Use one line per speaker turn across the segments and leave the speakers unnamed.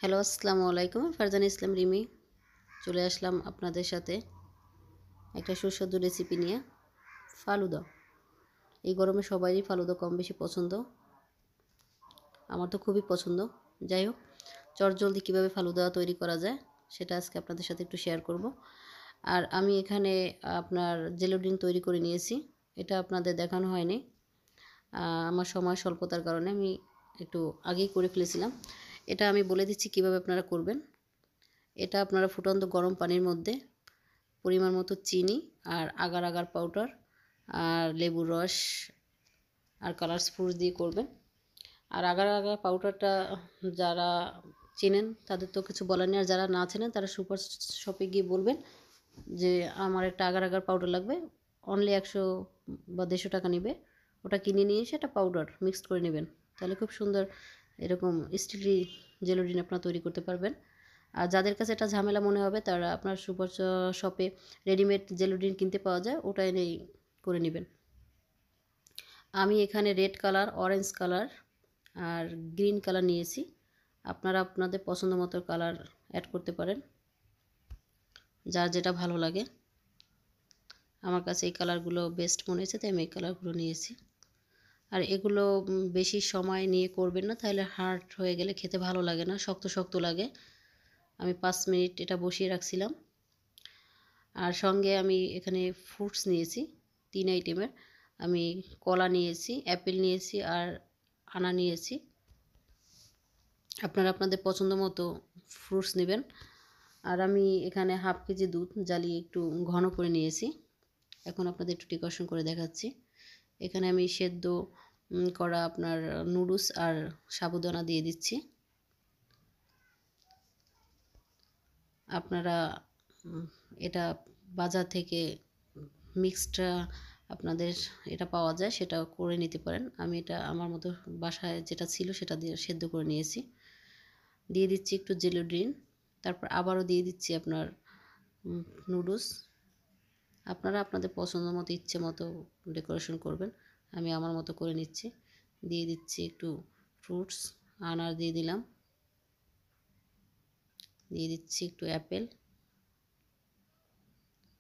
Hello, আসসালামু আলাইকুম। ফারজানা ইসলাম রিমি চলে আসলাম আপনাদের সাথে একটা সুস্বাদু রেসিপি নিয়ে। ফালুদা। এই গরমে সবারই ফালুদা কম বেশি পছন্দ। আমার তো খুবই পছন্দ। যাই হোক, চটজলদি কীভাবে ফালুদা তৈরি করা যায় সেটা আজকে আপনাদের সাথে একটু শেয়ার করব। আর আমি এখানে আপনার জেলোডিন তৈরি করে নিয়েছি। এটা আপনাদের দেখানো হয়নি, আমার সময় স্বল্পতার কারণে আমি একটু আগেই করে ফেলেছিলাম। এটা আমি বলে দিচ্ছি কিভাবে আপনারা করবেন। এটা আপনারা ফুটন্ত গরম পানির মধ্যে পরিমাণ মতো চিনি আর আগার আগার পাউডার আর লেবুর রস আর কালারস ফ্রুটস দিয়ে করবেন। আর আগার আগার পাউডারটা যারা চেনেন তাদের তো কিছু বলার নেই, আর যারা না চেনেন তারা সুপার শপে গিয়ে বলবেন যে আমার একটা আগার আগার পাউডার লাগবে, অনলি 100 বা 150 টাকা নেবে। ওটা কিনে নিয়ে এসে একটা পাউডার মিক্সড করে নেবেন, তাহলে খুব সুন্দর এরকম স্টিলি জেলোডিন আপনারা তৈরি করতে পারবেন। আর যাদের কাছে এটা ঝামেলা মনে হবে তারা আপনার সুপার শপে রেডিমেড জেলোডিন কিনতে পাওয়া যায়, ওটা এনেই করে নেবেন। আমি এখানে রেড কালার, অরেঞ্জ কালার আর গ্রিন কালার নিয়েছি। আপনারা আপনাদের পছন্দ মতো কালার অ্যাড করতে পারেন, যার যেটা ভালো লাগে। আমার কাছে এই কালারগুলো বেস্ট মনে হয়েছে, তাই আমি এই কালারগুলো নিয়েছি। আর এগুলো বেশি সময় নিয়ে করবেন না, তাহলে হার্ড হয়ে গেলে খেতে ভালো লাগে না, শক্ত শক্ত লাগে। আমি 5 মিনিট এটা বসিয়ে রাখছিলাম। আর সঙ্গে আমি এখানে ফ্রুটস নিয়েছি 3 আইটেমের। আমি কলা নিয়েছি, অ্যাপেল নিয়েছি আর আনা নিয়েছি। আপনারা আপনাদের পছন্দ মতো ফ্রুটস নেবেন। আর আমি এখানে হাফ কেজি দুধ জ্বালিয়ে একটু ঘন করে নিয়েছি। এখন আপনাদের একটু ডেকোরেশন করে দেখাচ্ছি। এখানে আমি সেদ্ধ করা আপনার নুডলস আর সাবুদানা দিয়ে দিচ্ছি। আপনারা এটা বাজার থেকে মিক্সডটা আপনাদের এটা পাওয়া যায়, সেটা করে নিতে পারেন। আমি এটা আমার মতো বাসায় যেটা ছিল সেটা দিয়ে সেদ্ধ করে নিয়েছি। দিয়ে দিচ্ছি একটু জেলোডিন, তারপর আবারও দিয়ে দিচ্ছি আপনার নুডলস। আপনারা আপনাদের পছন্দ মতো ইচ্ছে মতো ডেকোরেশন করবেন। আমি আমার মতো করে নিচ্ছি। দিয়ে দিচ্ছি একটু ফ্রুটস, আনার দিয়ে দিলাম, দিয়ে দিচ্ছি একটু অ্যাপেল,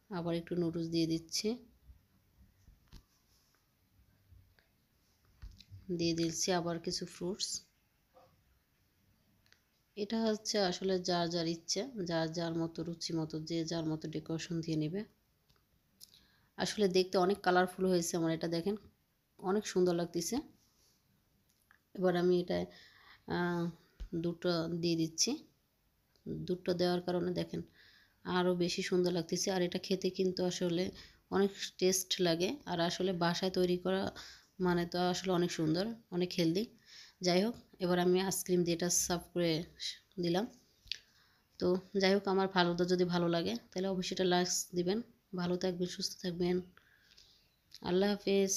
আবার একটু নুডলস দিয়ে দিচ্ছি, দিয়ে দিচ্ছি আবার কিছু ফ্রুটস। এটা হচ্ছে আসলে যার যার ইচ্ছে, যার যার মতো রুচি মতো যে যার মতো ডেকোরেশন দিয়ে নেবে। আসলে দেখতে অনেক কালারফুল হয়েছে আমার, এটা দেখেন অনেক সুন্দর লাগতেছে। এবার আমি এটা দুটো দিয়ে দিচ্ছি। দুটো দেওয়ার কারণে দেখেন আরও বেশি সুন্দর লাগতেছে। আর এটা খেতে কিন্তু আসলে অনেক টেস্ট লাগে। আর আসলে বাসায় তৈরি করা মানে তো আসলে অনেক সুন্দর, অনেক হেলদি। যাই হোক, এবার আমি আইসক্রিম দিয়ে এটা সার্ভ করে দিলাম। তো যাই হোক, আমার ফালুদা যদি ভালো লাগে তাহলে অবশ্যই এটা লাইক দিবেন। ভালো থাকবেন, সুস্থ থাকবেন। আল্লাহ হাফেজ।